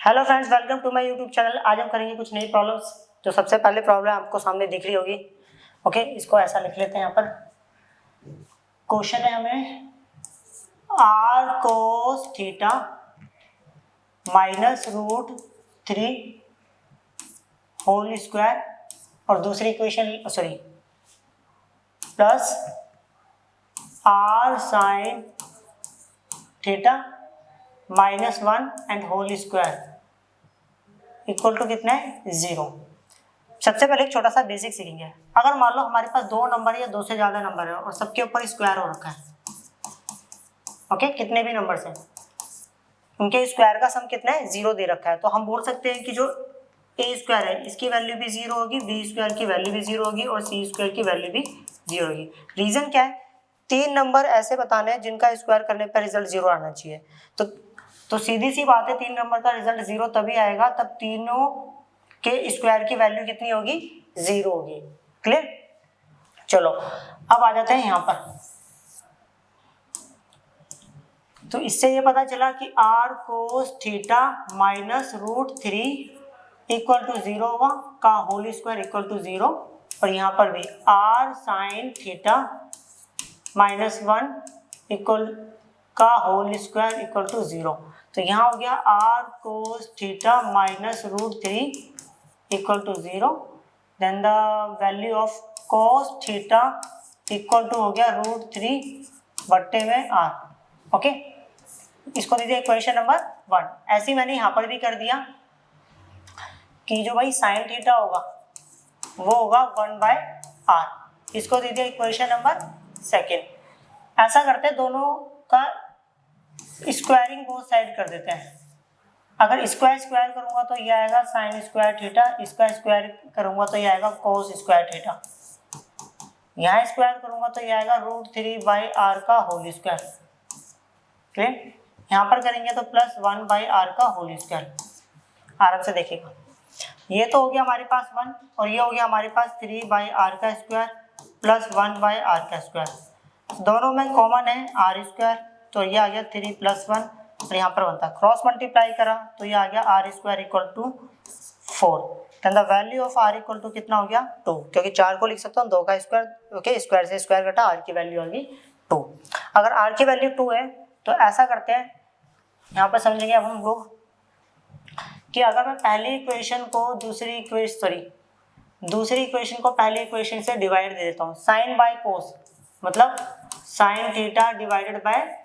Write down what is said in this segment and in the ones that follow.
Hello friends, welcome to my YouTube channel. आज हम करेंगे कुछ नई प्रॉब्लम्स। जो सबसे पहले प्रॉब्लम आपको सामने दिख रही होगी। ओके, इसको ऐसा लिख लेते हैं। यहाँ पर क्वेश्चन है हमें r cos theta minus root 3 whole square और दूसरी equation plus r sine theta -1 and whole square equal to कितना है 0। सबसे पहले एक छोटा सा बेसिक सीखेंगे। अगर मान लो हमारे पास दो नंबर या दो से ज्यादा नंबर है और सबके ऊपर स्क्वायर हो रखा है। ओके, कितने भी नंबर हैं उनके स्क्वायर का सम कितना है 0 दे रखा है, तो हम बोल सकते हैं कि जो ए स्क्वायर है इसकी वैल्यू भी 0 होगी, बी स्क्वायर की वैल्यू भी 0 होगी और सी स्क्वायर की वैल्यू भी 0 होगी। रीजन क्या है? तीन नंबर ऐसे बताने हैं जिनका स्क्वायर करने पर रिजल्ट 0 आना चाहिए। तो सीधी सी बात है, तीन नंबर का रिजल्ट 0 तभी आएगा तब तीनों के स्क्वायर की वैल्यू कितनी होगी 0 होगी। क्लियर? चलो अब आ जाते हैं यहाँ पर। तो इससे ये पता चला कि r cos theta minus root 3 equal to 0 होगा, का होल स्क्वायर इक्वल टू 0। और यहाँ पर भी r साइन थीटा -1 इक्वल का होल स्क्वायर इक्वल टू 0। तो यहाँ हो गया r cos theta minus root 3 equal to 0। Then the value of cos theta equal to हो गया रूट 3 बट्टे में r। ओके, इसको दीजिए इक्वेशन नंबर 1। ऐसे ही मैंने यहाँ पर भी कर दिया कि जो भाई साइन थीटा होगा वो होगा 1/r। इसको दीजिए इक्वेशन नंबर 2। ऐसा करते हैं, दोनों का स्क्वायरिंग बोथ साइड कर देते हैं। अगर स्क्वायर स्क्वायर करूंगा तो ये आएगा साइन स्क्वायर थीटा, इसका स्क्वायर करूंगा तो ये आएगा कोस स्क्वायर थीटा, यहाँ स्क्वायर करूंगा तो ये आएगा रूट 3/r का होल स्क्वायर। क्लियर? यहाँ पर करेंगे तो प्लस 1/r का होल स्क्वायर। आराम से देखिएगा, ये तो हो गया हमारे पास 1 और ये हो गया हमारे पास 3/r का स्क्वायर प्लस 1/r का स्क्वायर। दोनों में कॉमन है r स्क्वायर, तो ये आ गया 3 + 1 और यहाँ पर बनता क्रॉस मल्टीप्लाई करा तो ये आ गया r square equal to 4। Then the value of r equal to कितना हो गया 2, क्योंकि 4 को लिख सकता हूँ 2 का स्क्वायर। ओके, स्क्वायर से स्क्वायर घटा, r की वैल्यू आ गई 2। अगर r की वैल्यू 2 है तो ऐसा करते हैं, यहाँ पर समझेंगे अब हम लोग कि अगर मैं पहली इक्वेशन को दूसरी इक्वेशन को पहली इक्वेशन से डिवाइड दे देता हूँ। साइन बाय कोस मतलब sine theta divided by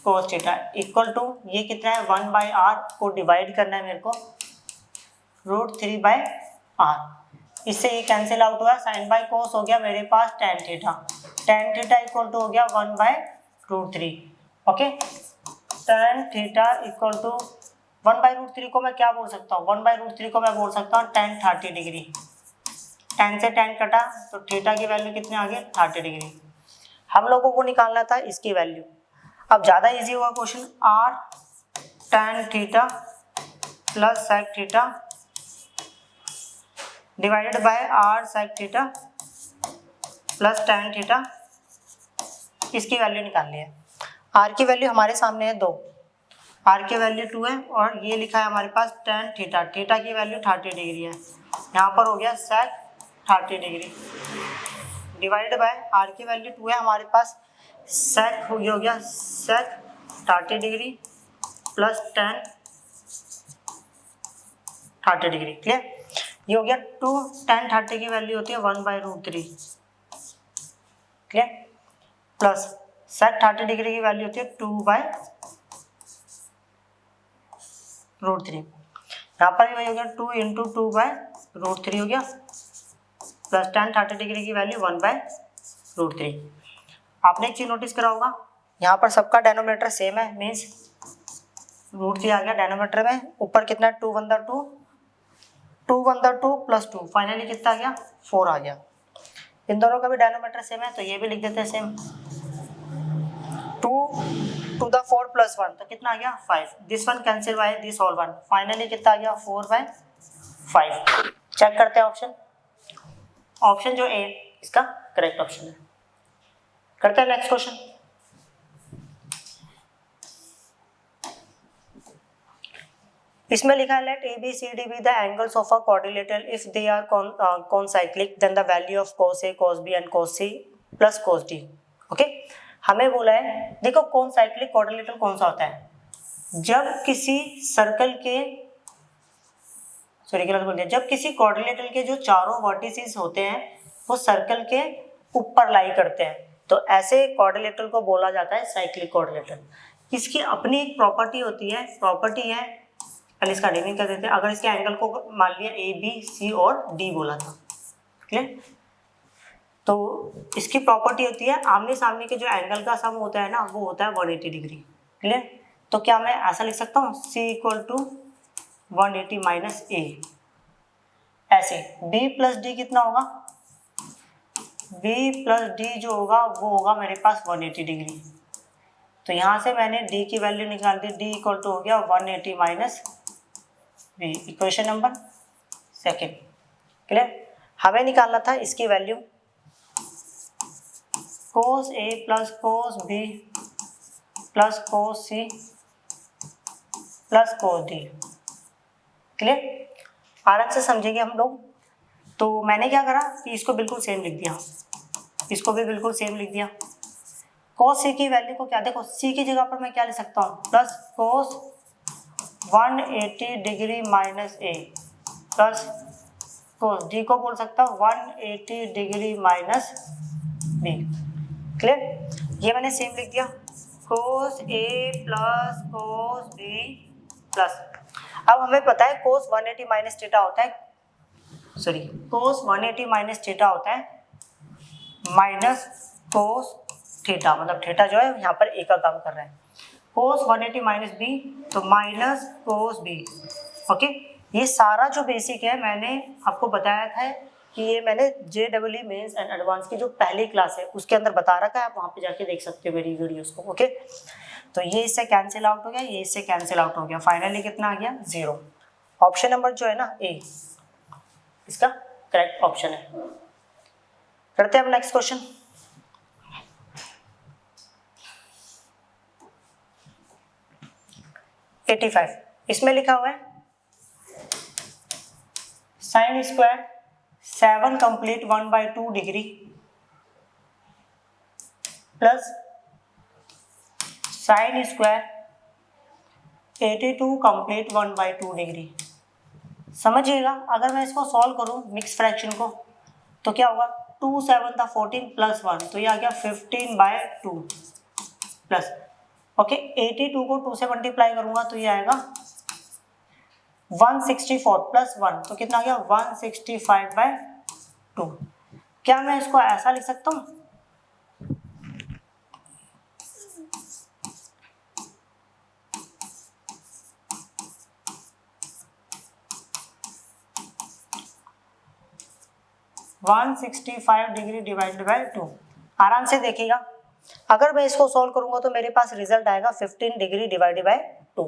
cos theta equal to ये कितना है 1/r को डिवाइड करना है मेरे को रूट 3/r। इससे ये कैंसिल आउट हुआ, साइन बाय कोस हो गया मेरे पास tan थीटा इक्वल टू हो गया 1/√3। Okay, tan theta equal to 1/√3 को मैं क्या बोल सकता हूँ? 1/√3 को मैं बोल सकता हूँ tan 30 डिग्री। tan से tan कटा तो थीटा की वैल्यू कितने आ गए 30 डिग्री। हम लोगों को निकालना था इसकी वैल्यू। अब ज़्यादा इजी होगा question. r tan theta plus sec theta divided bye r sec theta plus tan theta, इसकी वैल्यू निकालनी है। r की वैल्यू हमारे सामने है 2, r की वैल्यू 2 है और ये लिखा है हमारे पास tan थीटा, थीटा की वैल्यू 30 डिग्री है। यहाँ पर हो गया sec 30 degree divided bye r की वैल्यू 2 है हमारे पास, sec हो गया sec 30 degree plus tan 30 degree. Clear? ये हो गया 2, tan 30 की वैल्यू होती है 1/√3। क्लियर? प्लस sec 30 डिग्री की वैल्यू होती है 2/√3। यहाँ पर भी हो गया 2 × 2/√3 हो गया प्लस tan 30 डिग्री की वैल्यू 1/√3। आपने एक चीज नोटिस करा होगा, यहाँ पर सबका डेनोमिनेटर सेम है, मीन्स √3 आ गया डेनोमिनेटर में। ऊपर कितना 2 × 2, 2 × 2 प्लस 2, फाइनली कितना आ गया 4 आ गया। इन दोनों का भी डेनोमिनेटर सेम है तो ये भी लिख देते हैं सेम। 2 to the 4 + 1 तो कितना आ गया 5। This one cancel by this whole one, finally कितना आ गया 4/5। चेक करते हैं ऑप्शन जो ए इसका करेक्ट ऑप्शन है। करते हैं नेक्स्ट क्वेश्चन। इसमें लिखा है let A B C D be the angles of a quadrilateral if they are concyclic then the value of cos A cos B and cos C plus cos D। Okay, हमें बोला है, देखो कॉनसाइक्लिक quadrilateral कौन सा होता है, जब किसी सर्कल के जब किसी क्वाड्रिलेटरल के जो चारों वर्टिसेस होते हैं वो सर्कल के ऊपर लाई करते हैं, तो ऐसे क्वाड्रिलेटरल को बोला जाता है साइक्लिक क्वाड्रिलेटरल। इसकी अपनी एक प्रॉपर्टी होती है, प्रॉपर्टी है, पहले इसका डिफाइन कर देते हैं। अगर इसके एंगल को मान लिया ए बी सी और डी बोला था, क्लियर, तो इसकी प्रॉपर्टी होती है आमने सामने के जो एंगल का सम होता है ना वो होता है 180 डिग्री। क्लियर, तो क्या मैं ऐसा लिख सकता हूँ C इक्वल टू 180 माइनस ए, ऐसे B प्लस डी कितना होगा, B प्लस डी जो होगा वो होगा मेरे पास 180 डिग्री। तो यहाँ से मैंने D की वैल्यू निकाल दी, D इक्वल टू हो गया 180 minus B, equation number second. Clear, हमें निकालना था इसकी value cos A plus cos B plus cos C plus cos D। Clear, आराम से समझेंगे हम लोग। तो मैंने क्या करा कि इसको बिल्कुल सेम लिख दिया, इसको भी बिल्कुल सेम लिख दिया। cos C की वैल्यू को क्या, देखो C की जगह पर मैं क्या लिख सकता हूँ, plus cos 180 degree minus A plus cos D को बोल सकता हूँ 180 डिग्री माइनस B। क्लियर, ये मैंने सेम लिख दिया, cos A plus cos B plus, अब हमें पता है cos 180 माइनस थीटा होता है, सॉरी cos 180 माइनस थीटा होता है माइनस cos थीटा, मतलब थीटा जो है यहाँ पर ए का काम कर रहा है, cos 180 माइनस B तो माइनस cos B। ओके, ये सारा जो बेसिक है मैंने आपको बताया था कि ये मैंने JEE मेंस एंड एडवांस की जो पहली क्लास है उसके अंदर बता रखा है, आप वहाँ पे जाके देख सकते हो मेरी वीडियोस को। ओके, तो ये इससे कैंसिल आउट हो गया, ये इससे कैंसिल आउट हो गया, फाइनली कितना आ गया 0। ऑप्शन नंबर जो है ना ए इसका करेक्ट ऑप्शन है। करते हैं अब नेक्स्ट क्वेश्चन। इसमें लिखा हुआ है sine square 7 complete 1/2 degree plus sine square 82 complete 1/2 degree. समझिएगा, अगर मैं इसको सॉल्व करूं मिक्स फ्रैक्शन को तो क्या होगा, 2 7 था 14 प्लस 1 तो ये आ गया 15/2 प्लस, ओके 82 को 2 से मल्टीप्लाई करूंगा तो ये आएगा 164 प्लस 1 तो कितना आ गया 165/2। क्या मैं इसको ऐसा लिख सकता हूँ, वन 165 डिग्री डिवाइडेड बाय 2। आराम से देखिएगा, अगर मैं इसको सॉल्व करूंगा तो मेरे पास रिजल्ट आएगा 15 डिग्री डिवाइडेड बाय 2,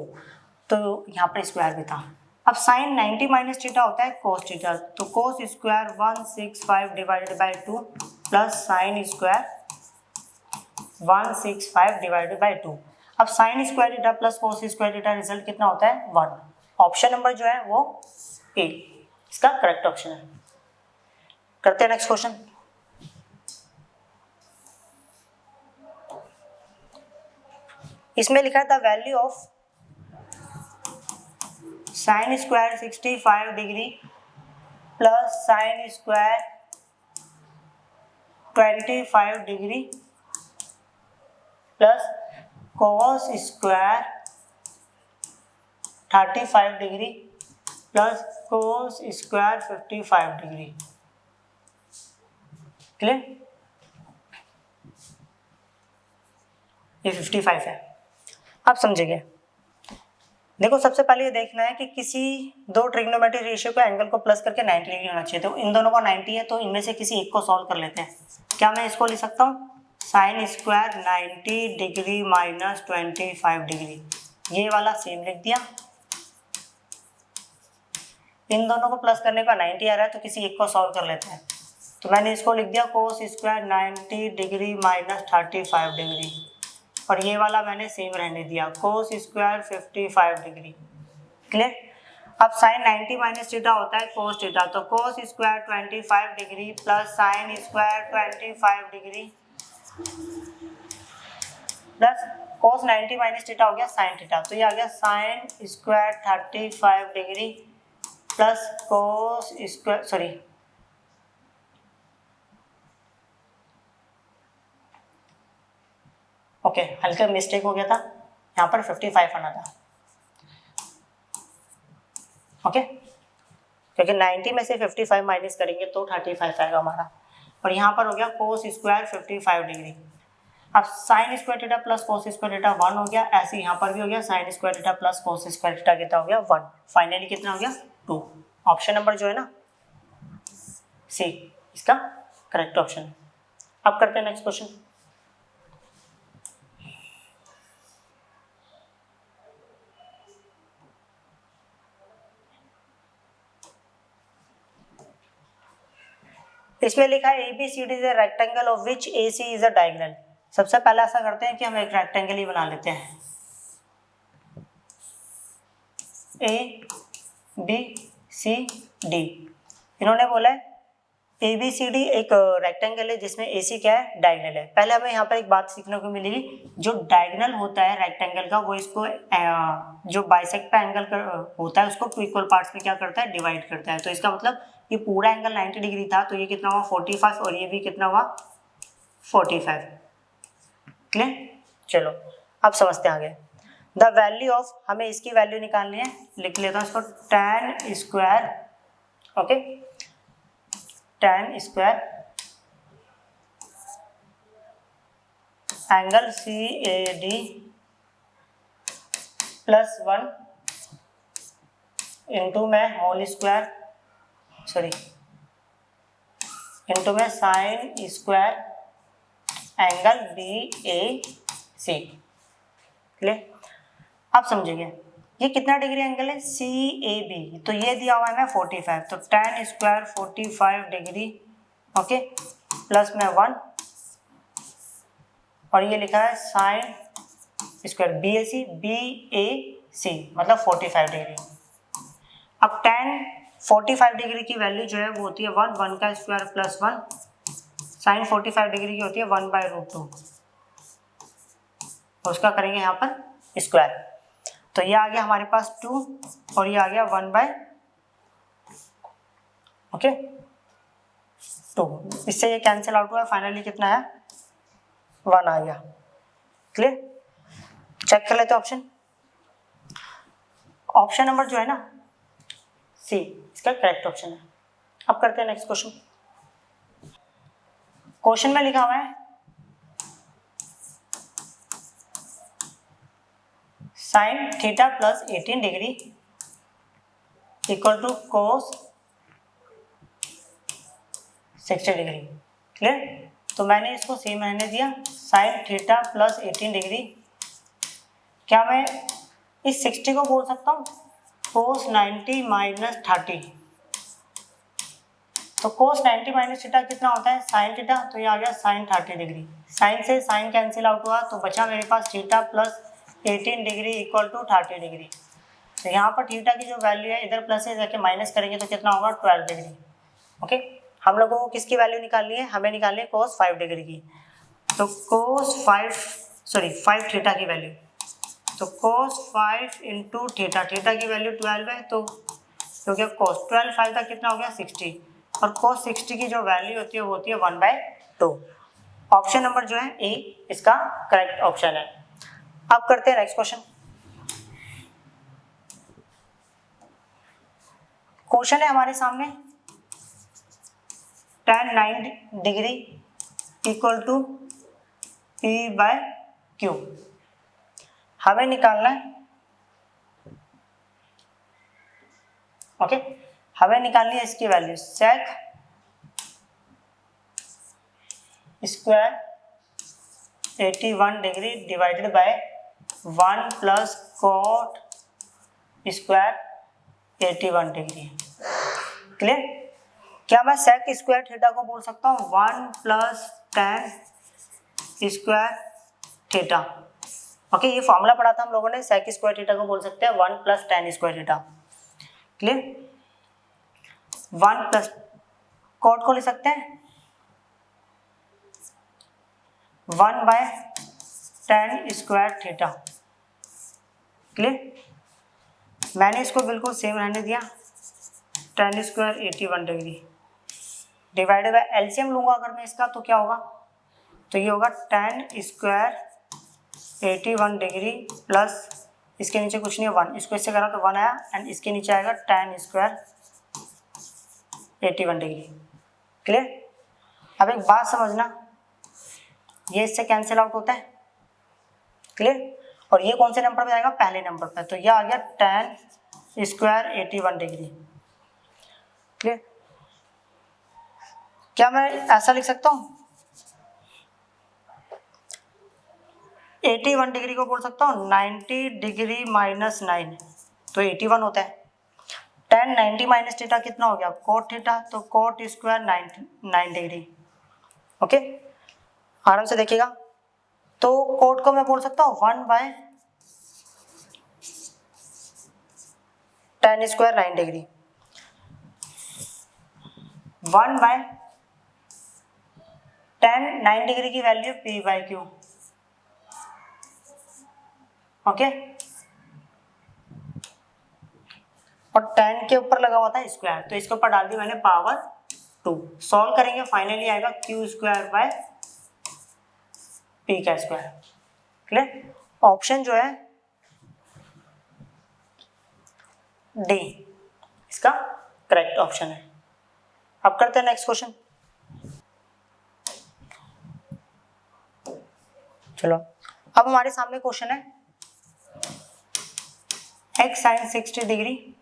तो यहाँ पर स्क्वायर भी था। अब साइन 90 माइनस थीटा होता है कोस थीटा, तो cos square 165 divided by 2 plus sine square 165 divided by 2। अब sine square theta plus cos square theta result कितना होता है 1। ऑप्शन नंबर जो है वो ए इसका करेक्ट ऑप्शन है। करते हैं नेक्स्ट क्वेश्चन। इसमें लिखा है the value of sine square 65 degree plus sine square 25 degree plus cos square 35 degree plus cos square 55 degree. Clear, ये 55 है। अब समझिए, देखो सबसे पहले ये देखना है कि किसी दो ट्रिग्नोमेट्रिक रेशियो का एंगल को प्लस करके 90 डिग्री होना चाहिए, तो इन दोनों का 90 है तो इनमें से किसी एक को सॉल्व कर लेते हैं। क्या मैं इसको लिख सकता हूँ sine square 90 degree minus 25 degree, ये वाला सेम लिख दिया। इन दोनों को प्लस करने का 90 आ रहा है तो किसी एक को सॉल्व कर लेते हैं, तो मैंने इसको लिख दिया cos square 90 degree minus 35 degree, और ये वाला मैंने सेम रहने दिया कोस स्क्वायर 55 डिग्री। क्लियर, अब साइन 90 माइनस थीटा होता है कोस थीटा, तो cos square 25 degree plus sine square 25 degree plus cos 90 minus theta हो गया साइन थीटा, तो ये आ गया sine square 35 degree plus cos square sorry okay हल्का मिस्टेक हो गया था, यहाँ पर 55 आना था। ओके क्योंकि 90 में से 55 माइनस करेंगे तो 35 आएगा हमारा, और यहाँ पर हो गया कोस स्क्वायर 55 डिग्री। अब sine square theta plus cos square theta 1 हो गया, ऐसे यहाँ पर भी हो गया sine square theta plus cos square theta कितना हो गया 1, फाइनली कितना हो गया 2। ऑप्शन नंबर जो है ना सी इसका करेक्ट ऑप्शन है। अब करते हैं नेक्स्ट क्वेश्चन। इसमें लिखा है ABCD is a rectangle of which AC is a diagonal. सबसे पहले ऐसा करते हैं कि हम एक रेक्टेंगल ही बना लेते हैं, ABCD। इन्होंने बोला है ABCD एक रेक्टेंगल है जिसमें AC क्या है डायगोनल है। पहले हमें यहाँ पर एक बात सीखने को मिलेगी, जो डायगोनल होता है रेक्टेंगल का वो इसको जो बाइसेक्ट पे एंगल होता है उसको टू इक्वल पार्ट्स में क्या करता है डिवाइड करता है। तो इसका मतलब ये पूरा एंगल 90 डिग्री था, तो ये कितना हुआ 45 और ये भी कितना हुआ 45। क्लियर, चलो अब समझते हैं आगे। द वैल्यू ऑफ, हमें इसकी वैल्यू निकालनी है, लिख लेता हूँ इसको tan square, okay tan square angle CAD plus 1 into में होल स्क्वायर इंटू में sine square angle BAC। Clear, अब समझिए ये कितना डिग्री एंगल है CAB, तो ये दिया हुआ है हमें 45, तो tan square 45 degree okay plus में 1 और ये लिखा है साइन स्क्वायर BAC मतलब 45 डिग्री। अब tan 45 डिग्री की वैल्यू जो है वो होती है 1 का स्क्वायर प्लस 1, साइन 45 डिग्री की होती है 1/√2, तो उसका करेंगे यहाँ पर स्क्वायर, तो ये आ गया हमारे पास 2 और ये आ गया 1/2, इससे ये कैंसिल आउट हुआ, फाइनली कितना है 1 आ गया। क्लियर, चेक कर लेते ऑप्शन। ऑप्शन नंबर जो है ना सी इसका करेक्ट ऑप्शन है। अब करते हैं नेक्स्ट क्वेश्चन। क्वेश्चन में लिखा हुआ है sine theta plus 18 degree equal to cos 60 degree. Clear, तो मैंने इसको सेम रहने दिया, साइन थीटा प्लस 18 डिग्री, क्या मैं इस 60 को बोल सकता हूँ कोस 90 माइनस 30, तो कोस 90 माइनस थीटा कितना होता है साइन थीटा, तो ये आ गया साइन 30 डिग्री, साइन से साइन कैंसिल आउट हुआ तो बचा मेरे पास theta plus 18 degree equal to 30 degree. तो यहाँ पर थीटा की जो वैल्यू है इधर प्लस से जाके माइनस करेंगे तो कितना होगा 12 डिग्री। ओके, हम लोगों को किसकी वैल्यू निकालनी है, हमें निकालनी है कोस 5 डिग्री की, तो कोस 5 थीटा की वैल्यू, तो कोस 5 इंटू थीटा, थीटा की वैल्यू 12 है, तो क्योंकि कोस 12 5 का कितना हो गया 60, और कोस 60 की जो वैल्यू होती है वो होती है 1/2। ऑप्शन नंबर जो है ए इसका करेक्ट ऑप्शन है। अब करते हैं नेक्स्ट क्वेश्चन। क्वेश्चन है हमारे सामने tan 9 degree equal to P/Q, हमें निकालना है ओके हमें निकालनी है इसकी value sec square 81 degree divided by 1 plus cot square 81 degree. Clear, क्या मैं सेक स्क्वायर थीटा को बोल सकता हूँ 1 plus tan square theta. Okay, ये फॉर्मूला पढ़ा था हम लोगों ने, सेक स्क्वायर थीटा को बोल सकते हैं 1 plus tan square theta. Clear. 1 plus cot को ले सकते हैं 1/tan स्क्वायर थीटा। क्लियर। मैंने इसको बिल्कुल सेम रहने दिया, tan square 81 degree divided bye LCM लूंगा अगर मैं इसका, तो क्या होगा, तो ये होगा tan स्क्वायर 81 डिग्री प्लस इसके नीचे कुछ नहीं है 1, इसको इससे करा तो 1 आया, एंड इसके नीचे आएगा tan स्क्वायर 81 डिग्री। क्लियर। अब एक बात समझना, ये इससे कैंसिल आउट होता है। क्लियर। और ये कौन से नंबर पे आएगा, पहले नंबर पे, तो ये आ गया tan स्क्वायर 81 डिग्री। क्लियर। क्या मैं ऐसा लिख सकता हूँ, 81 डिग्री को बोल सकता हूँ 90 डिग्री माइनस 9, तो 81 होता है। tan 90 माइनस थीटा कितना हो गया, cot थीटा, तो cot स्क्वायर 9 डिग्री। ओके, आराम से देखिएगा। तो cot को मैं बोल सकता हूँ 1/tan square 9 degree, 1/tan 9 degree की वैल्यू p/q। ओके, और tan के ऊपर लगा हुआ था स्क्वायर, तो इसके ऊपर डाल दी मैंने पावर 2। सॉल्व करेंगे, फाइनली आएगा q स्क्वायर बाय p का स्क्वायर। क्लियर। ऑप्शन जो है डी इसका करेक्ट ऑप्शन है। अब करते हैं नेक्स्ट क्वेश्चन। चलो, अब हमारे सामने क्वेश्चन है x sin 60 डिग्री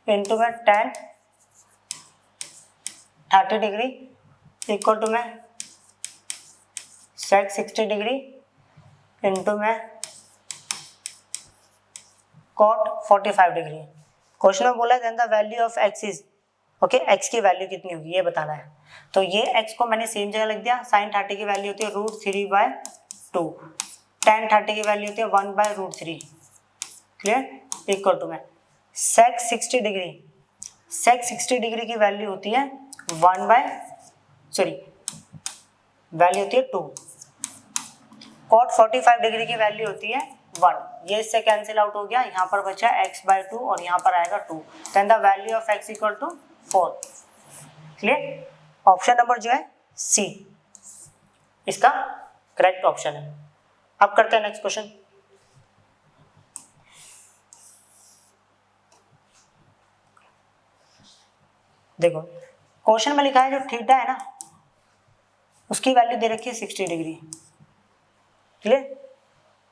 इंटू में tan 30 डिग्री इक्वल टू में sec 60 डिग्री इंटू में cot 45 डिग्री। क्वेश्चन में बोला है then the value of x is, okay, x की वैल्यू कितनी होगी ये बताना है। तो ये x को मैंने सेम जगह लिख दिया, sin 30 की वैल्यू होती है √3/2, tan 30 की वैल्यू होती है 1/√3। क्लियर। इक्वल टू में sec 60 डिग्री, sec 60 डिग्री की वैल्यू होती है वैल्यू होती है 2, cot 45 डिग्री की वैल्यू होती है 1। ये इससे कैंसिल आउट हो गया, यहाँ पर बचा x/2 और यहाँ पर आएगा 2, then the value of x equal to 4। Clear. Option number जो है सी इसका करेक्ट ऑप्शन है। अब करते हैं नेक्स्ट क्वेश्चन। देखो, क्वेश्चन में लिखा है जो थीटा है ना, उसकी वैल्यू दे रखी है 60 डिग्री। क्लियर।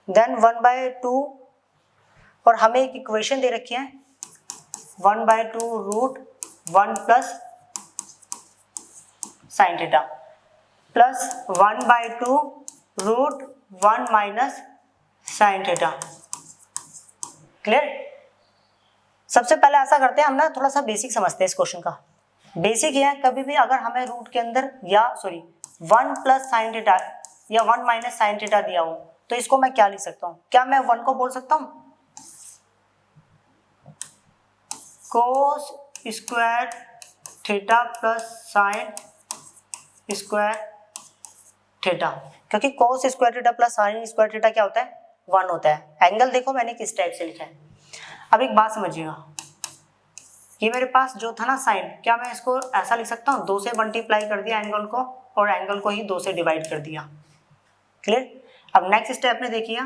देन 1/2, और हमें एक इक्वेशन दे रखी है 1/2 √1 + sin theta plus 1/2 √1 - sin theta. Clear. सबसे पहले ऐसा करते हैं हम ना, थोड़ा सा बेसिक समझते हैं इस क्वेश्चन का। बेसिक ये है, कभी भी अगर हमें रूट के अंदर 1 + sin थीटा या 1 - sin थीटा दिया हो, तो इसको मैं क्या लिख सकता हूँ, क्या मैं 1 को बोल सकता हूँ cos square theta plus sin square theta, क्योंकि cos square theta plus sin square theta क्या होता है, 1 होता है। एंगल देखो मैंने किस टाइप से लिखा है। अब एक बात समझिएगा, ये मेरे पास जो था ना साइन, क्या मैं इसको ऐसा लिख सकता हूँ 2 से मल्टीप्लाई कर दिया एंगल को, और एंगल को ही 2 से डिवाइड कर दिया। क्लियर। अब नेक्स्ट स्टेप में देखिए,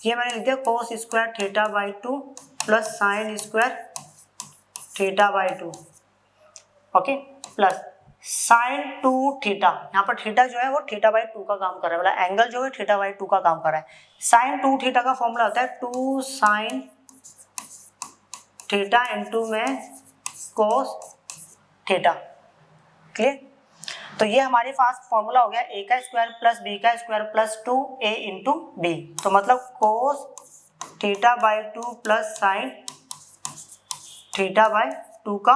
ये मैंने लिख दिया cos square theta by 2 plus sin square theta by 2, okay, plus sin 2 theta, यहाँ पर थीटा जो है वो थीटा बाई 2 का काम कर रहा है, मतलब एंगल जो है थीटा बाई 2 का काम कर रहा है। sin 2 थीटा का फॉर्मूला होता है 2 sin थीटा इंटू में cos थीटा। क्लियर। तो ये हमारे पास फॉर्मूला हो गया a का स्क्वायर प्लस b का square plus 2a into b, तो मतलब cos theta by 2 plus sine theta by 2 का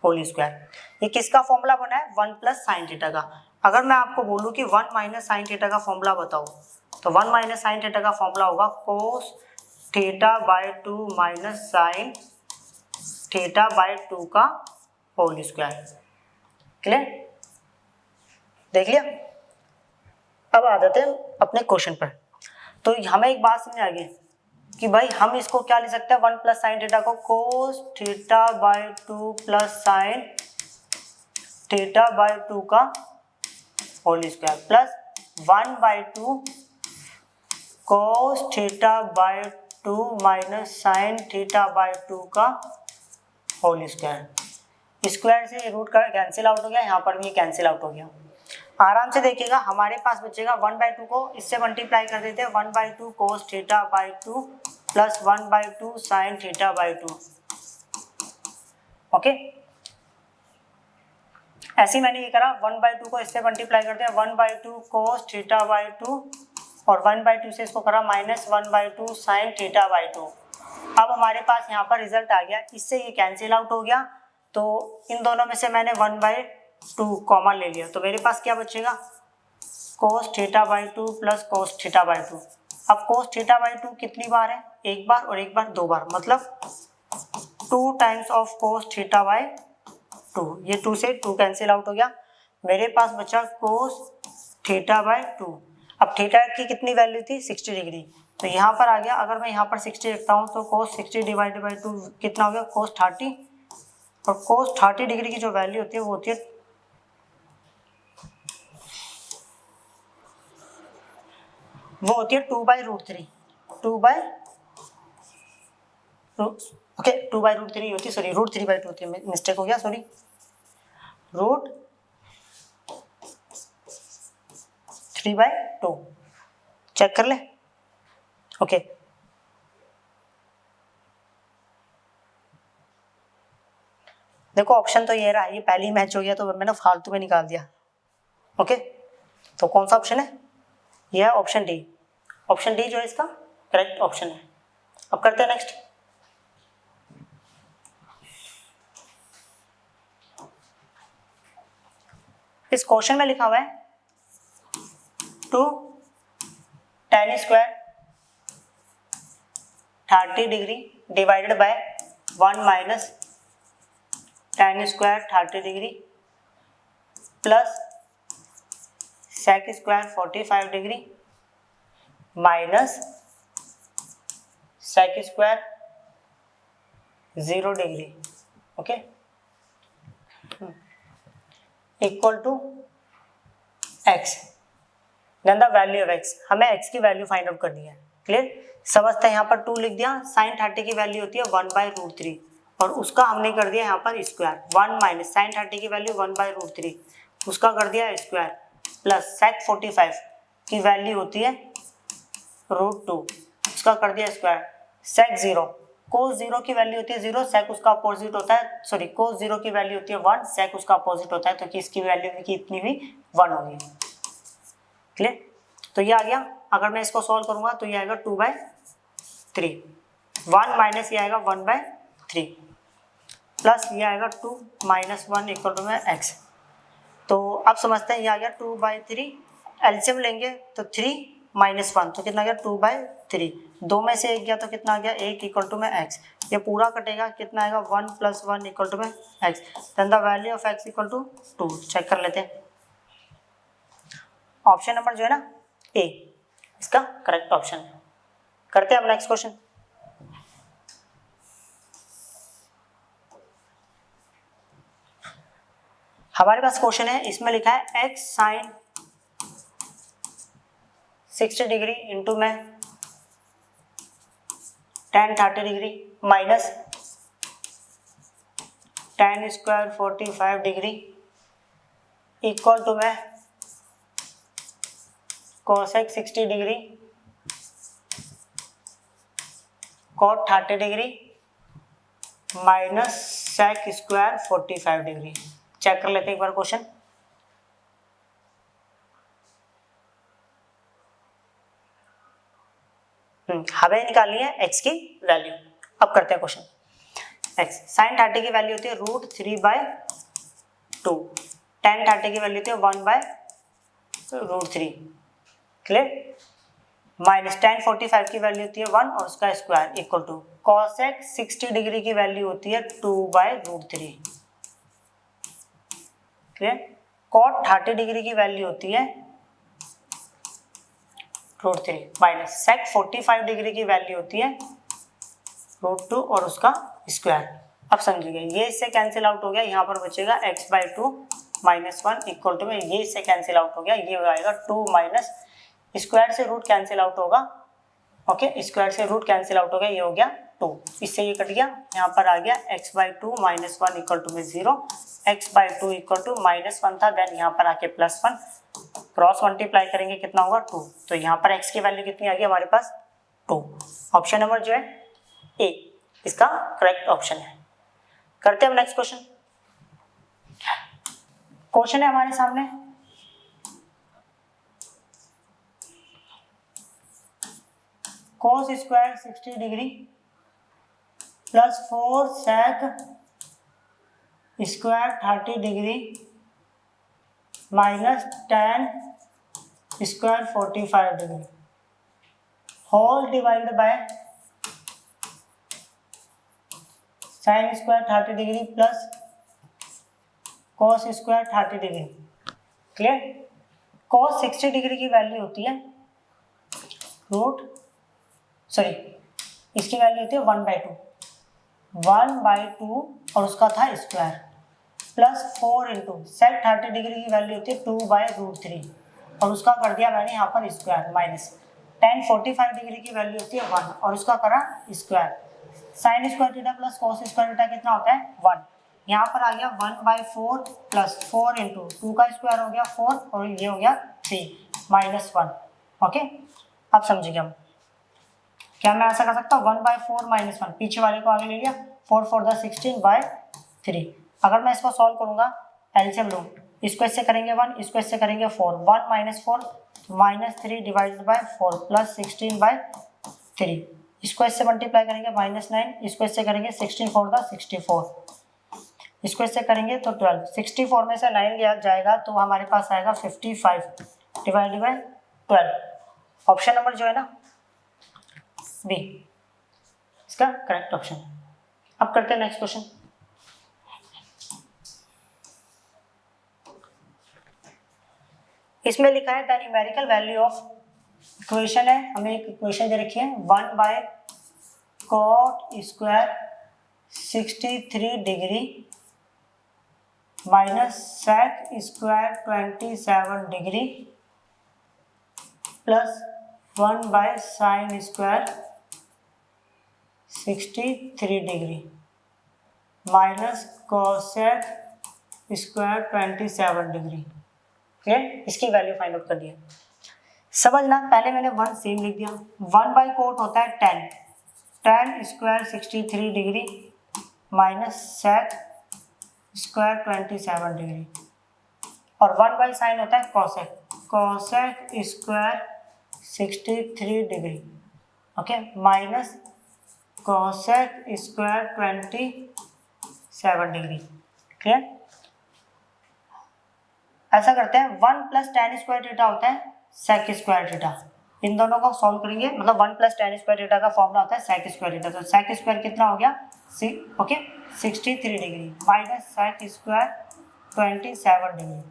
होल स्क्वायर। ये किसका फॉर्मूला बना है, 1 + sin थीटा का। अगर मैं आपको बोलूं कि 1 - sin थीटा का फॉर्मूला बताओ, तो 1 - sin थीटा का फॉर्मूला होगा cos theta by 2 minus sine theta by 2 का होल स्क्वायर। क्लियर? देख लिया। अब आ जाते हैं अपने क्वेश्चन पर। तो हमें एक बात समझ आ गई कि भाई हम इसको क्या लिख सकते हैं, 1 प्लस साइन थीटा को cos theta by 2 plus sine theta by 2 का whole square plus 1 by 2 cos theta by 2 minus sine theta by 2 का होल स्क्वायर। स्क्वायर से रूट का कैंसिल आउट हो गया, यहाँ पर भी ये कैंसिल आउट हो गया। आराम से देखिएगा, हमारे पास बचेगा 1 बाई 2 को इससे मल्टीप्लाई कर देते हैं, 1 by 2 cos theta by 2 plus 1 by 2 sine theta by 2। Okay, ऐसे ही मैंने ये करा, 1 बाई 2 को इससे मल्टीप्लाई करते हैं, 1 बाई 2 कोस थीटा बाई 2 और 1 बाई 2 से इसको करा minus 1 by 2 sine theta by 2। अब हमारे पास यहाँ पर रिजल्ट आ गया, इससे ये कैंसिल आउट हो गया, तो इन दोनों में से मैंने 1 बाई 2 कॉमन ले लिया, तो मेरे पास क्या बचेगा, cos theta by 2 plus cos theta by 2। अब कोस थीटा बाई 2 कितनी बार है, एक बार और एक बार दो बार, मतलब 2 times of cos theta by 2। ये 2 से 2 कैंसिल आउट हो गया, मेरे पास बचा कोस थीटा बाई 2। अब थीटा की कितनी वैल्यू थी, 60 डिग्री, तो यहाँ पर आ गया, अगर मैं यहाँ पर 60 लिखता हूँ तो कोस 60 डिवाइडेड बाई 2 कितना हो गया, कोस 30, और कोस 30 डिग्री की जो वैल्यू होती है वो होती है 2 by root 3, 2 by okay 2 by root 3 होती है, सॉरी रूट 3 बाई 2 मिस्टेक हो गया, सॉरी रूट 3 बाई 2, चेक कर ले। ओके देखो ऑप्शन तो ये रहा, ये पहली मैच हो गया तो मैंने फालतू में निकाल दिया। ओके तो कौन सा ऑप्शन है, यह है ऑप्शन डी। ऑप्शन डी जो है इसका करेक्ट ऑप्शन है। अब करते हैं नेक्स्ट। इस क्वेश्चन में लिखा हुआ है 2 tan square 30 degree divided by 1 minus tan square 30 degree plus sec square 45 degree minus sec square 0 degree. Okay equal to x, then the value of x। हमें x की वैल्यू फाइंड आउट करनी है। Clear, समझते हैं। यहाँ पर 2 लिख दिया, साइन 30 की वैल्यू होती है 1 बाई रूट 3 और उसका हमने कर दिया यहाँ पर स्क्वायर। 1 माइनस साइन 30 की वैल्यू 1 बाई रूट 3, उसका कर दिया स्क्वायर, प्लस सेक 45 की वैल्यू होती है रूट 2, उसका कर दिया स्क्वायर, सेक 0, कोस 0 की वैल्यू होती है 0, सेक उसका अपोजिट होता है, सॉरी कोस 0 की वैल्यू होती है 1, सेक उसका अपोजिट होता है, तो कि इसकी वैल्यू की इतनी भी 1 होगी। क्लियर, तो ये आ गया। अगर मैं इसको सॉल्व करूंगा तो ये आएगा 2 बाई 3, 1 माइनस ये आएगा 1 बाई 3 प्लस ये आएगा 2 माइनस 1 इक्वल टू में x। तो अब समझते हैं, ये आ गया 2 बाई 3, एलसीएम लेंगे तो 3 माइनस 1 तो कितना आ गया 2 बाई 3, 2 में से 1 गया तो कितना आ गया 1 इक्वल टू में x। ये पूरा कटेगा, कितना आएगा 1 प्लस 1 इक्वल टू में x, then the value of x equal to 2। Check कर लेते हैं। ऑप्शन नंबर जो है ना ए इसका करेक्ट ऑप्शन है। करते हैं अब नेक्स्ट क्वेश्चन। हमारे पास क्वेश्चन है, इसमें लिखा है x साइन 60 डिग्री इंटू में tan 30 degree minus tan square 45 degree equal to में cosec 60 degree cot 30 degree minus sec square 45 degree. Check कर लेते हैं एक बार क्वेश्चन। हमें निकालनी है x की वैल्यू। अब करते हैं क्वेश्चन। x साइन 30 की वैल्यू होती है रूट 3 बाई 2, tan 30 की वैल्यू होती है 1 by root 3। Clear, minus tan 45 की वैल्यू होती है 1 और उसका square equal to cosec 60 degree की वैल्यू होती है 2/√3। क्लियर। cot 30 डिग्री की वैल्यू होती है √3 माइनस sec 45 डिग्री की वैल्यू होती है √2 और उसका स्क्वायर। अब समझिए ये इससे कैंसिल आउट हो गया, यहाँ पर बचेगा x/2 -1 इक्वल टू में ये इससे कैंसिल आउट हो गया, ये हो जाएगा 2 माइनस स्क्वायर से रूट कैंसिल आउट होगा। ओके, स्क्वायर से रूट कैंसिल आउट हो गया, ये हो गया 2, इससे ये कट गया, यहाँ पर आ गया x/2 -1 इक्वल टू में 0, x/2 इक्वल टू -1 था, देन यहाँ पर आके +1 क्रॉस मल्टीप्लाई करेंगे कितना होगा 2, तो यहाँ पर x की वैल्यू कितनी आ गई हमारे पास 2। ऑप्शन नंबर जो है ए इसका करेक्ट ऑप्शन है। करते हैं नेक्स्ट क्वेश्चन। क्वेश्चन है हमारे सामने, cos square 60 degree plus 4 sec square 30 degree minus tan square 45 degree whole divided by sin square 30 degree plus cos square 30 degree. Clear. cos 60 degree की वैल्यू होती है इसकी वैल्यू होती है 1/2 और उसका था square plus 4 into sec 30 degree की वैल्यू होती है 2/√3 और उसका कर दिया मैंने यहाँ पर स्क्वायर माइनस tan 45 डिग्री की वैल्यू होती है 1 और उसका करा square sin square theta plus cos square theta कितना होता है 1, यहाँ पर आ गया 1/4 प्लस 4 इंटू 2 का स्क्वायर हो गया 4 और ये हो गया 3 -1। ओके, अब समझिए हम क्या मैं ऐसा कर सकता हूँ 1/4 -1 पीछे वाले को आगे ले लिया 4 4 16/3। अगर मैं इसको सॉल्व करूंगा एलसीएम लूँ, इसको इससे करेंगे 1, इसको इससे करेंगे 4, 1 - 4 -3 डिवाइडेड बाय 4 प्लस 16/3, इसको इससे मल्टीप्लाई करेंगे -9, इसको इससे करेंगे 16 4 64, इसको इससे करेंगे तो 12, 64 में से 9 गया जाएगा तो हमारे पास आएगा 55 डिवाइडेड बाय 12। ऑप्शन नंबर जो है ना बी इसका करेक्ट ऑप्शन है। अब करते हैं नेक्स्ट क्वेश्चन। इसमें लिखा है the numerical value of equation है, हमें एक इक्वेशन दे रखी है 1/cot square 63 degree minus sec square 27 degree plus 1/sin square 63 degree minus cosec square 27 degree. Clear, इसकी वैल्यू फाइंड आउट कर दिया। समझना, पहले मैंने 1 सेम लिख दिया, 1/cot होता है tan square 63 degree minus sec square 27 degree और 1/sin होता है cosec square 63 degree okay minus cosec square 27 degree. Clear. ऐसा करते हैं 1 प्लस tan स्क्वायर थीटा होता है sec स्क्वायर थीटा, इन दोनों को सॉल्व करेंगे, मतलब 1 प्लस tan स्क्वायर थीटा का फॉर्मूला होता है sec स्क्वायर थीटा, तो sec स्क्वायर कितना हो गया 63 degree minus sec square 27 degree.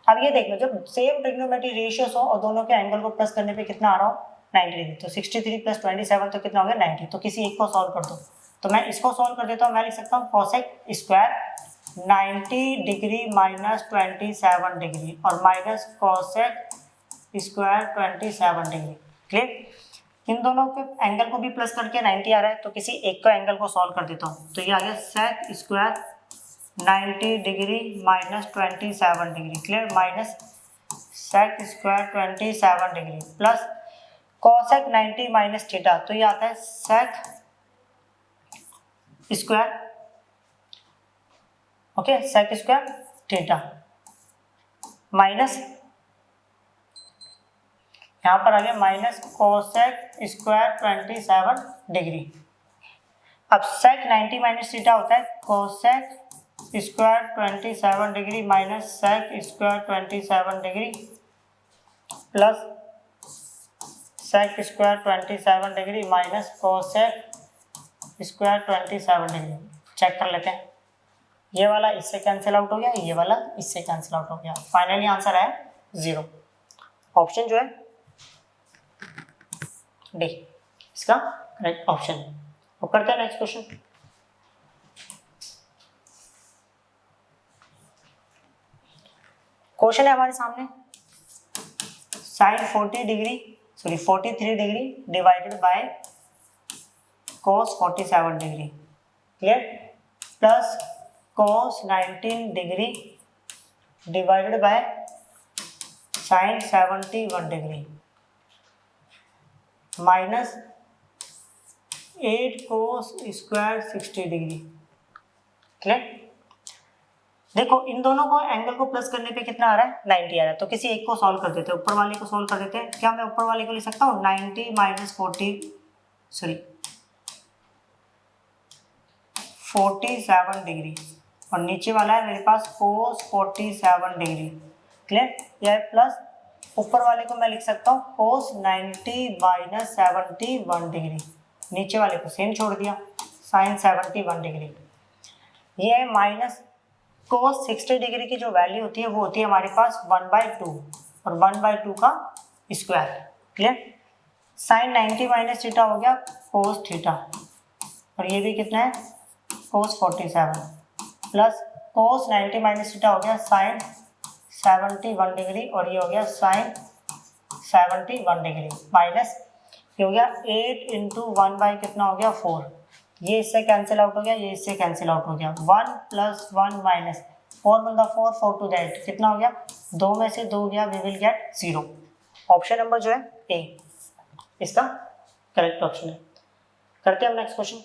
अब ये देख लो, जब सेम ट्रिग्नोमेट्री रेशियोस हो और दोनों के एंगल को प्लस करने पे कितना आ रहा हो 90 डिग्री, तो 63 प्लस 27 तो कितना हो गया 90, तो किसी एक को सॉल्व कर दो, तो मैं इसको सॉल्व कर देता हूँ, मैं लिख सकता हूँ cosec square 90 degree minus 27 degree और minus cosec square 27 degree. Clear. इन दोनों के एंगल को भी प्लस करके 90 आ रहा है, तो किसी एक को एंगल को सॉल्व कर देता हूँ, तो ये आ गया sec square 90 degree minus 27 degree. Clear, minus sec square 27 degree plus cosec 90 minus theta, तो ये आता है sec square sec square theta minus यहाँ पर आ गया माइनस cosec स्क्वायर 27 डिग्री। अब sec 90 माइनस थीटा होता है cosec square 27 degree minus sec square 27 degree plus sec square 27 degree minus cosec square 27 degree. Check कर लेते हैं, ये वाला इससे कैंसिल आउट हो गया, ये वाला इससे कैंसिल आउट हो गया। फाइनली आंसर है 0। ऑप्शन जो है डी इसका करेक्ट ऑप्शन है। अब करते हैं नेक्स्ट क्वेश्चन। क्वेश्चन है हमारे सामने sine 43 degree divided by cos 47 degree, clear, plus cos 19 degree divided by sine 71 degree minus 8 cos square 60 degree, clear. देखो इन दोनों को एंगल को प्लस करने पे कितना आ रहा है, 90 आ रहा है। तो किसी एक को सॉल्व कर देते हैं, ऊपर वाले को सॉल्व कर देते हैं। क्या मैं ऊपर वाले को लिख सकता हूँ 90 माइनस 47 डिग्री, और नीचे वाला है मेरे पास cos 47 डिग्री, क्लियर। यह प्लस ऊपर वाले को मैं लिख सकता हूँ cos 90 माइनस 71 डिग्री, नीचे वाले को सेम छोड़ दिया sin 71 डिग्री। ये है माइनस cos 60 डिग्री की जो वैल्यू होती है वो होती है हमारे पास 1/2 और 1/2 का square, clear. sin 90 minus theta हो गया cos थीटा, और ये भी कितना है cos 47 plus cos 90 minus theta हो गया sin 71 डिग्री, और ये हो गया sin 71 डिग्री माइनस ये हो गया 8 इंटू 1 बाई कितना हो गया 4, ये इससे कैंसिल आउट हो गया, ये इससे कैंसिल आउट हो गया। 1 प्लस 1 माइनस 4 बंदा 4 4 टू दैट कितना हो गया, 2 में से 2 गया, we will get 0। Option number जो है ए इसका करेक्ट ऑप्शन है। करते हैं हम नेक्स्ट क्वेश्चन।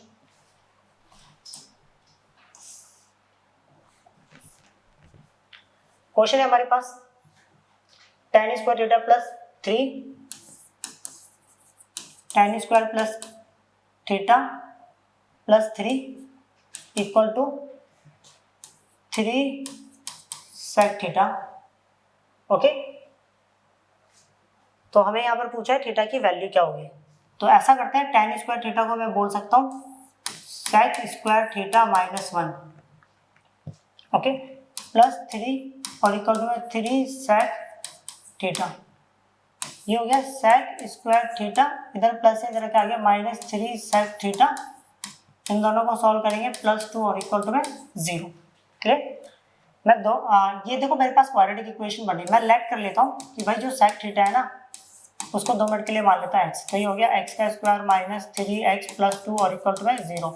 क्वेश्चन है हमारे पास tan square theta plus 3 tan square plus theta plus 3 equal to 3 sec theta, okay. तो हमें यहाँ पर पूछा है थीटा की वैल्यू क्या होगी। तो ऐसा करते हैं tan स्क्वायर थीटा को मैं बोल सकता हूँ sec square theta minus 1, okay, plus 3 और इक्वल टू 3 सेक थीटा। ये हो गया सेक स्क्वायर थीटा, इधर प्लस है, इधर क्या आ गया माइनस 3 सेक थीटा। इन दोनों को सॉल्व करेंगे प्लस 2 और इक्वल टू 0, क्लियर। मैं ये देखो मेरे पास क्वाड्रेटिक इक्वेशन बनी, मैं लेट कर लेता हूँ कि भाई जो सेक थीटा है ना उसको 2 मिनट के लिए मान लेता है x। तो ये हो गया x का स्क्वायर माइनस 3x प्लस 2 और इक्वल टू 0।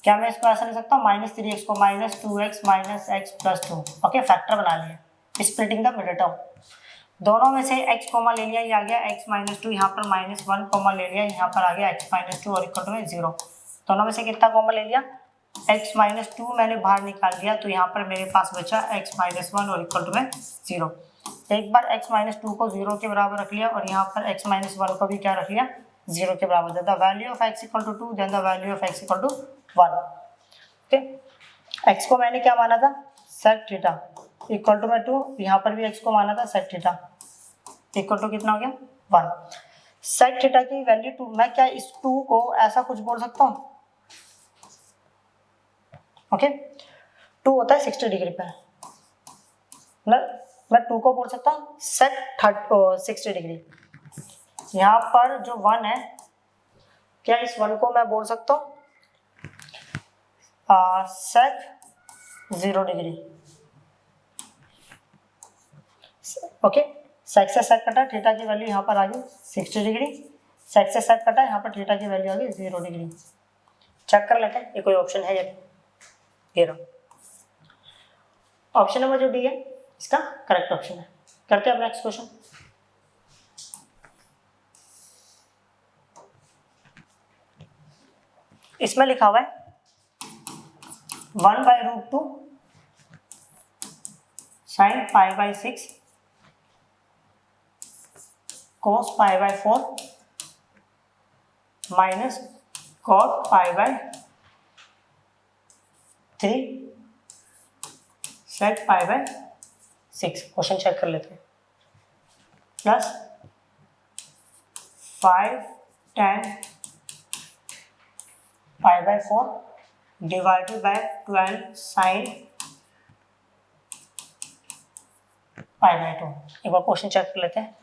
क्या मैं इसको ऐसा लिख सकता हूँ माइनस 3x को minus 2x minus x plus 2, okay, factor बना लिया, स्प्लिटिंग द मिडिल टर्म। दोनों में से x कॉमा ले लिया, ये आ गया x माइनस 2, यहाँ पर माइनस 1 कॉमा ले लिया, यहाँ पर आ गया x माइनस 2 और इक्वल टू 0। दोनों में से कितना कॉमा ले लिया, x माइनस 2 मैंने बाहर निकाल दिया, तो यहाँ पर मेरे पास बचा x माइनस 1 और इक्वल टू 0। एक बार x माइनस 2 को 0 के बराबर रख लिया और यहाँ पर x माइनस 1 को भी क्या रख लिया 0 के बराबर। The value of x equal to 2 then the value of x equal to 1, okay. x को मैंने क्या माना था सेक थीटा इक्वल टू 2, यहाँ पर भी x को माना था सेक थीटा इक्वल टू कितना हो गया 1। सेक थीटा की वैल्यू 2, मैं क्या इस 2 को ऐसा कुछ बोल सकता हूँ, ओके। 2 होता है 60 डिग्री पे, मैं 2 को बोल सकता हूँ सेक 60 डिग्री। यहाँ पर जो 1 है, क्या इस 1 को मैं बोल सकता हूँ सेक 0 डिग्री, ओके। सेक से सेक कटा, थीटा की वैल्यू यहाँ पर आ गई 60 डिग्री, सेक से सेक कटा, यहाँ पर थीटा की वैल्यू आ गई 0 डिग्री। चेक कर लेते हैं ये कोई ऑप्शन है या नहीं। ये रहा ऑप्शन नंबर जो डी है इसका करेक्ट ऑप्शन है। करते हैं अब नेक्स्ट क्वेश्चन। इसमें लिखा हुआ है 1/√2 sin π/6 cos π/4 minus cot π/3 sec π/6। Question check कर लेते हैं। Plus 5 10 5/4 divided by 12 sine π/2। एक बार क्वेश्चन चेक कर लेते हैं।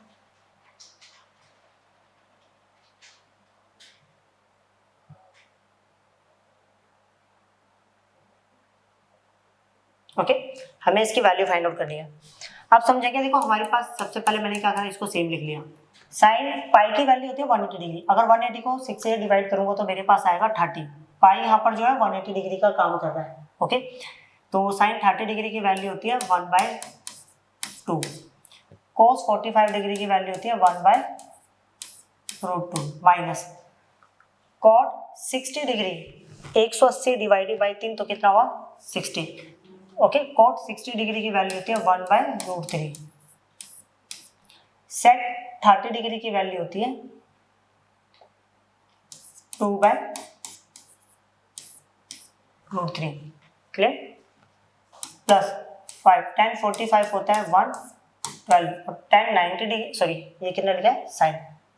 ओके हमें इसकी वैल्यू फाइंड आउट करनी है। आप समझेंगे, देखो हमारे पास सबसे पहले मैंने क्या करा, इसको सेम लिख लिया। साइन पाई की वैल्यू होती है 180 डिग्री। अगर 180 को 6 से डिवाइड करूंगा तो मेरे पास आएगा 30। पाई यहाँ पर जो है 180 डिग्री का काम कर रहा है। ओके तो साइन 30 डिग्री की वैल्यू होती है 1/2। कोस 45 डिग्री की वैल्यू होती है 1/√2 minus cot 60 degree 180 divided by 3 तो कितना हुआ 60। ओके कॉट 60 डिग्री की वैल्यू होती है 1/√3। सेक 30 डिग्री की वैल्यू होती है 2/√3। क्लियर प्लस 5 10 45 होता है 112 और 10 90 डिग्री, सॉरी ये कितना लिखा है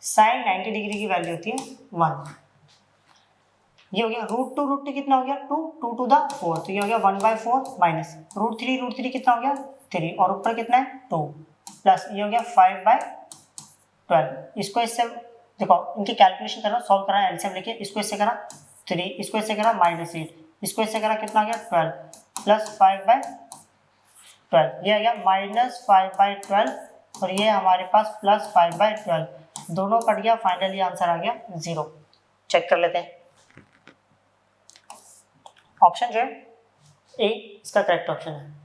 साइन 90 डिग्री की वैल्यू होती है 1। ये हो गया √2 कितना हो गया 2 2 टू द 4 तो ये हो गया 1/4 माइनस √3 कितना हो गया 3 और ऊपर कितना है 2 प्लस ये हो गया 5/12। इसको इससे देखो इनकी कैलकुलेशन करना, सॉल्व करा एलसीएम लेके, इसको इससे करा 3, इसको इससे करा -8, इसको इससे करा कितना आ गया 12 प्लस 5/12। ये आ गया -5/12 और ये हमारे पास +5/12 दोनों कट गया। फाइनली आंसर आ गया 0। चेक कर लेते हैं। ऑप्शन जो है ए इसका करेक्ट ऑप्शन है।